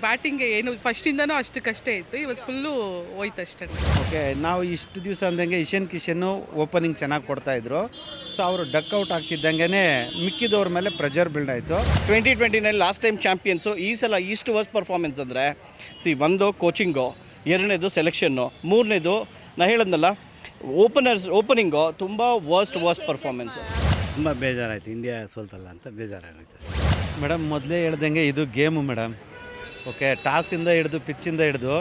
Batting ಏನು ಫಸ್ಟಿಂದನೂ ಅಷ್ಟಕ್ಕಷ್ಟೇ ಇತ್ತು, ಇವತ್ತು ಫುಲ್ಲು ಹೋಯ್ತು ಅಷ್ಟೇ. ಓಕೆ, ನಾವು ಇಷ್ಟು ದಿವಸ ಅಂದಂಗೆ ಇಶನ್ ಕಿಶನ್ನು ಓಪನಿಂಗ್ ಚೆನ್ನಾಗಿ ಕೊಡ್ತಾಯಿದ್ರು. ಸೊ ಅವರು ಡಕ್ಔಟ್ ಆಗ್ತಿದ್ದಂಗೆ ಮಿಕ್ಕಿದವ್ರ ಮೇಲೆ ಪ್ರೆಷರ್ ಬಿಲ್ಡ್ ಆಯಿತು. 2020 ಲಾಸ್ಟ್ ಟೈಮ್ ಚಾಂಪಿಯನ್ಸು. ಈ ಸಲ ಈಸ್ಟ್ ವರ್ಸ್ಟ್ ಪರ್ಫಾರ್ಮೆನ್ಸ್ ಅಂದರೆ ಒಂದು ಕೋಚಿಂಗು, ಎರಡನೇದು ಸೆಲೆಕ್ಷನ್ನು, ಮೂರನೇದು ನಾ ಹೇಳದ್ನಲ್ಲ ಓಪನಿಂಗು ತುಂಬ ವರ್ಸ್ಟ್ ಪರ್ಫಾರ್ಮೆನ್ಸು. ತುಂಬ ಬೇಜಾರಾಯಿತು, ಇಂಡಿಯಾ ಸೋಲ್ತಲ್ಲ ಅಂತ ಬೇಜಾರಾಗೋಯ್ತು. ಮೇಡಮ್ ಮೊದಲೇ ಹೇಳ್ದಂಗೆ ಇದು ಗೇಮು ಮೇಡಮ್. ಓಕೆ, ಟಾಸಿಂದ ಹಿಡಿದು ಪಿಚ್ಚಿಂದ ಹಿಡಿದು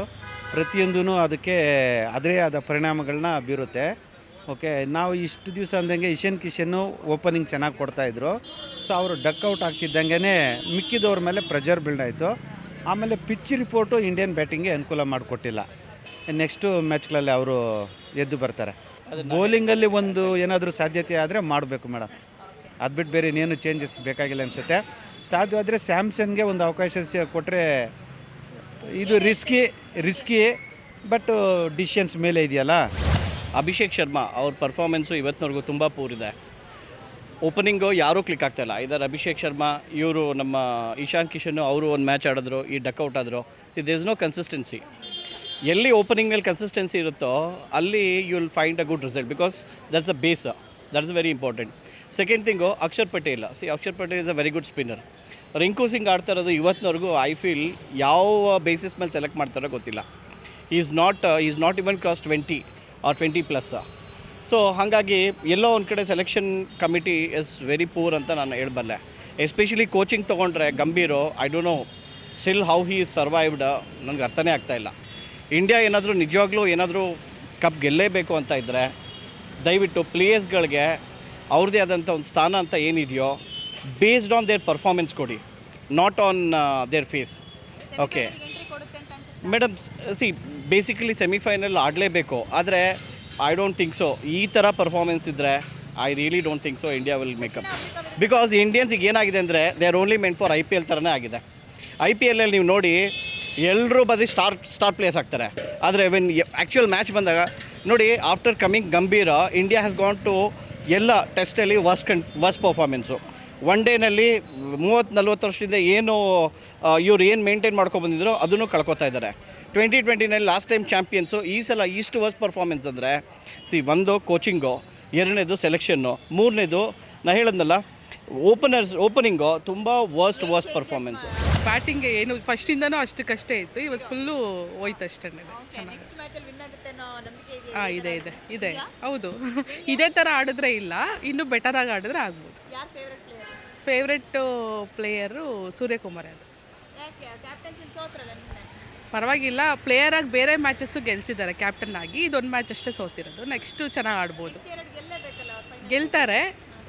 ಪ್ರತಿಯೊಂದೂ ಅದಕ್ಕೆ ಅದೇ ಆದ ಪರಿಣಾಮಗಳನ್ನ ಬೀರುತ್ತೆ. ಓಕೆ, ನಾವು ಇಷ್ಟು ದಿವಸ ಅಂದಂಗೆ ಇಶನ್ ಕಿಶನ್ನು ಓಪನಿಂಗ್ ಚೆನ್ನಾಗಿ ಕೊಡ್ತಾಯಿದ್ರು. ಸೊ ಅವರು ಡಕ್ಔಟ್ ಆಗ್ತಿದ್ದಂಗೆ ಮಿಕ್ಕಿದವ್ರ ಮೇಲೆ ಪ್ರೆಷರ್ ಬಿಲ್ಡ್ ಆಯಿತು. ಆಮೇಲೆ ಪಿಚ್ ರಿಪೋರ್ಟು ಇಂಡಿಯನ್ ಬ್ಯಾಟಿಂಗ್ಗೆ ಅನುಕೂಲ ಮಾಡಿಕೊಟ್ಟಿಲ್ಲ. ನೆಕ್ಸ್ಟು ಮ್ಯಾಚ್ಗಳಲ್ಲಿ ಅವರು ಎದ್ದು ಬರ್ತಾರೆ. ಬೌಲಿಂಗಲ್ಲಿ ಒಂದು ಏನಾದರೂ ಸಾಧ್ಯತೆ ಆದರೆ ಮಾಡಬೇಕು ಮೇಡಮ್, ಅದು ಬಿಟ್ಟು ಬೇರೆ ಇನ್ನೇನು ಚೇಂಜಸ್ ಬೇಕಾಗಿಲ್ಲ ಅನಿಸುತ್ತೆ. ಸಾಧ್ಯವಾದರೆ ಸ್ಯಾಮ್ಸನ್ಗೆ ಒಂದು ಅವಕಾಶ ಕೊಟ್ಟರೆ ಇದು ರಿಸ್ಕಿ ಬಟ್ ಡಿಸಿಷನ್ಸ್ ಮೇಲೆ ಇದೆಯಲ್ಲ. ಅಭಿಷೇಕ್ ಶರ್ಮಾ ಅವ್ರ ಪರ್ಫಾರ್ಮೆನ್ಸು ಇವತ್ತಿನವರೆಗೂ ತುಂಬ ಪೂರಿದೆ. ಓಪನಿಂಗು ಯಾರೂ ಕ್ಲಿಕ್ ಆಗ್ತಾಯಿಲ್ಲ. ಇದರ ಅಭಿಷೇಕ್ ಶರ್ಮಾ, ಇವರು ನಮ್ಮ ಇಶಾನ್ ಕಿಶನ್ನು ಅವರು ಒಂದು ಮ್ಯಾಚ್ ಆಡಿದ್ರು, ಈ ಡಕ್ಔಟ್ ಆದರು. There is no consistency. ಎಲ್ಲಿ ಓಪನಿಂಗ್ ಮೇಲೆ ಕನ್ಸಿಸ್ಟೆನ್ಸಿ ಇರುತ್ತೋ ಅಲ್ಲಿ you will find a good result, because that's a base, that's very important. Second thing Akshar Patel. Akshar Patel is a very good spinner. Rinku Singh ಆಡ್ತಾ ಇರೋದು ಇವತ್ತಿನವರೆಗೂ ಐ ಫೀಲ್ ಯಾವ ಬೇಸಿಸ್ ಮೇಲೆ ಸೆಲೆಕ್ಟ್ ಮಾಡ್ತಾರೋ ಗೊತ್ತಿಲ್ಲ. Is not even cross 20 or 20+. So ಹಾಗಾಗಿ ಎಲ್ಲೋ ಒಂದು ಕಡೆ selection committee is very poor ಅಂತ ನಾನು ಹೇಳಬಲ್ಲೆ. ಎಸ್ಪೆಷಲಿ ಕೋಚಿಂಗ್ ತೊಗೊಂಡ್ರೆ Gambhir, I don't know still how he is survived, ನನಗೆ ಅರ್ಥನೇ ಆಗ್ತಾಯಿಲ್ಲ. ಇಂಡಿಯಾ ಏನಾದರೂ ನಿಜವಾಗ್ಲೂ ಏನಾದರೂ ಕಪ್ ಗೆಲ್ಲೇಬೇಕು ಅಂತ ಇದ್ದರೆ ದಯವಿಟ್ಟು ಪ್ಲೇಯರ್ಸ್ಗಳಿಗೆ ಅವ್ರದ್ದೇ ಆದಂಥ ಒಂದು ಸ್ಥಾನ ಅಂತ ಏನಿದೆಯೋ ಬೇಸ್ಡ್ ಆನ್ ದೇರ್ ಪರ್ಫಾರ್ಮೆನ್ಸ್ ಕೊಡಿ, not on their face. Okay madam, basically semifinal ಆಡಲೇಬೇಕು, ಆದರೆ ಐ ಡೋಂಟ್ ಥಿಂಕ್ ಸೊ. ಈ ಥರ ಪರ್ಫಾರ್ಮೆನ್ಸ್ ಇದ್ದರೆ I really don't think so India will make up. Because ಇಂಡಿಯನ್ಸಿಗೆ ಏನಾಗಿದೆ ಅಂದರೆ they are only meant for IPL ಥರನೇ ಆಗಿದೆ. IPL ನೀವು ನೋಡಿ ಎಲ್ಲರೂ ಬರೀ ಸ್ಟಾರ್ ಪ್ಲೇಯರ್ಸ್ ಆಗ್ತಾರೆ, ಆದರೆ ವೆನ್ ಆ್ಯಕ್ಚುಯಲ್ ಮ್ಯಾಚ್ ಬಂದಾಗ ನೋಡಿ, ಆಫ್ಟರ್ ಕಮಿಂಗ್ ಗಂಭೀರ, ಇಂಡಿಯಾ ಹ್ಯಾಸ್ ಗಾನ್ ಟು ಎಲ್ಲ ಟೆಸ್ಟಲ್ಲಿ ವರ್ಸ್ಟ್ ಪರ್ಫಾರ್ಮೆನ್ಸು. ಒನ್ ಡೇನಲ್ಲಿ 30-40 ವರ್ಷದಿಂದ ಏನು ಇವ್ರು ಏನು ಮೇಂಟೈನ್ ಮಾಡ್ಕೊಬಂದಿದ್ರು ಅದನ್ನು ಕಳ್ಕೊತಾ ಇದ್ದಾರೆ. 2020 ಲಾಸ್ಟ್ ಟೈಮ್ ಚಾಂಪಿಯನ್ಸು. ಈ ಸಲ ಈಸ್ಟ್ ವರ್ಸ್ಟ್ ಪರ್ಫಾರ್ಮೆನ್ಸ್ ಅಂದರೆ ಒಂದು ಕೋಚಿಂಗು, ಎರಡನೇದು ಸೆಲೆಕ್ಷನ್ನು, ಮೂರನೇದು ನಾ ಹೇಳದ್ನಲ್ಲ ಓಪನಿಂಗು ತುಂಬ ವರ್ಸ್ಟ್ ಪರ್ಫಾರ್ಮೆನ್ಸು. ಬ್ಯಾಟಿಂಗ್ ಏನು ಫಸ್ಟಿಂದನೂ ಅಷ್ಟಕ್ಕಷ್ಟೇ ಇತ್ತು, ಇವತ್ತು ಫುಲ್ಲು ಹೋಯ್ತು ಅಷ್ಟೇ. ಚೆನ್ನಾಗಿ ಇದೆ ಹೌದು. ಇದೇ ಥರ ಆಡಿದ್ರೆ ಇಲ್ಲ, ಇನ್ನೂ ಬೆಟರಾಗಿ ಆಡಿದ್ರೆ ಆಗ್ಬೋದು. Favourite player Suryakumar Yadav. ಪರವಾಗಿಲ್ಲ, ಪ್ಲೇಯರಾಗಿ ಬೇರೆ ಮ್ಯಾಚಸ್ಸು ಗೆಲ್ಸಿದ್ದಾರೆ, ಕ್ಯಾಪ್ಟನ್ ಆಗಿ. ಇದೊಂದು ಮ್ಯಾಚ್ ಅಷ್ಟೇ ಸೋತಿರೋದು, ನೆಕ್ಸ್ಟು ಚೆನ್ನಾಗಿ ಆಡ್ಬೋದು. ಗೆಲ್ತಾರೆ,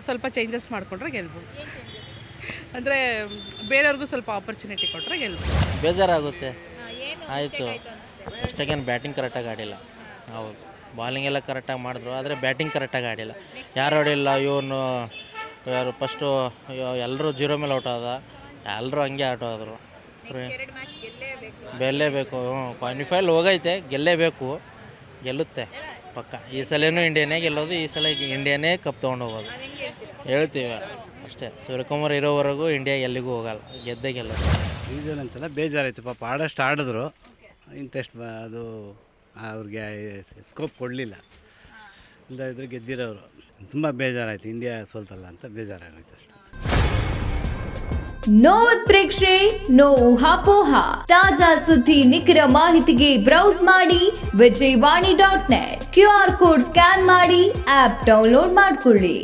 ಸ್ವಲ್ಪ ಚೇಂಜಸ್ ಮಾಡಿಕೊಂಡ್ರೆ ಗೆಲ್ಬೋದು. ಅಂದರೆ ಬೇರೆಯವ್ರಿಗೂ ಸ್ವಲ್ಪ ಆಪರ್ಚುನಿಟಿ ಕೊಟ್ಟರೆ ಗೆಲ್ಬೋದು. ಬೇಜಾರಾಗುತ್ತೆ, ಆಯಿತು ಅಷ್ಟಾಗೇನು ಬ್ಯಾಟಿಂಗ್ ಕರೆಕ್ಟಾಗಿ ಆಡಿಲ್ಲ. ಹೌದು, ಬಾಲಿಂಗ್ ಎಲ್ಲ ಕರೆಕ್ಟಾಗಿ ಮಾಡಿದ್ರು, ಆದರೆ ಬ್ಯಾಟಿಂಗ್ ಕರೆಕ್ಟಾಗಿ ಆಡಿಲ್ಲ. ಯಾರು ಆಡಿಲ್ಲ, ಇವನು ಯಾರು ಫಸ್ಟು ಎಲ್ಲರೂ 0 ಮೇಲೆ ಔಟ್ ಆದ, ಎಲ್ಲರೂ ಹಂಗೆ ಔಟ್ ಆದರು. ಗೆಲ್ಲೇಬೇಕು, ಕ್ವಾಲಿಫೈಲ್ ಹೋಗೈತೆ, ಗೆಲ್ಲೇಬೇಕು, ಗೆಲ್ಲುತ್ತೆ ಪಕ್ಕ. ಈ ಸಲನೂ ಇಂಡಿಯಾನೇ ಗೆಲ್ಲೋದು, ಈ ಸಲ ಇಂಡಿಯಾನೇ ಕಪ್ ತೊಗೊಂಡು ಹೋಗೋದು ಹೇಳ್ತೀವಿ ಅಷ್ಟೇ. ಸೂರ್ಯಕುಮಾರ್ ಇರೋವರೆಗೂ ಇಂಡಿಯಾ ಎಲ್ಲಿಗೂ ಹೋಗಲ್ಲ, ಗೆದ್ದೇ ಗೆಲ್ಲೋದು. ರೀಸನ್ ಅಂತೆಲ್ಲ ಬೇಜಾರಾಯಿತು. ಪಾಪ ಆಡೋಷ್ಟು ಆಡಿದ್ರು, ಇಂಟ್ರೆಸ್ಟ್ ಅದು ಅವ್ರಿಗೆ ಸ್ಕೋಪ್ ಕೊಡಲಿಲ್ಲ, ಇಲ್ಲದಿದ್ದರೆ ಗೆದ್ದಿರೋರು. ತುಂಬ ಬೇಜಾರಾಯಿತು, ಇಂಡಿಯಾ ಸೋಲ್ತಲ್ಲ ಅಂತ ಬೇಜಾರಾಗೋಯ್ತು ಅಷ್ಟೇ. ನೋ ಉತ್ಪ್ರೇಕ್ಷೆ, ನೋ ಊಹಾಪೋಹ. ತಾಜಾ ಸುದ್ದಿ ನಿಖರ ಮಾಹಿತಿಗೆ ಬ್ರೌಸ್ ಮಾಡಿ ವಿಜಯವಾಣಿ.net. QR ಕೋಡ್ ಸ್ಕ್ಯಾನ್ ಮಾಡಿ ಆಪ್ ಡೌನ್ಲೋಡ್ ಮಾಡಿಕೊಳ್ಳಿ.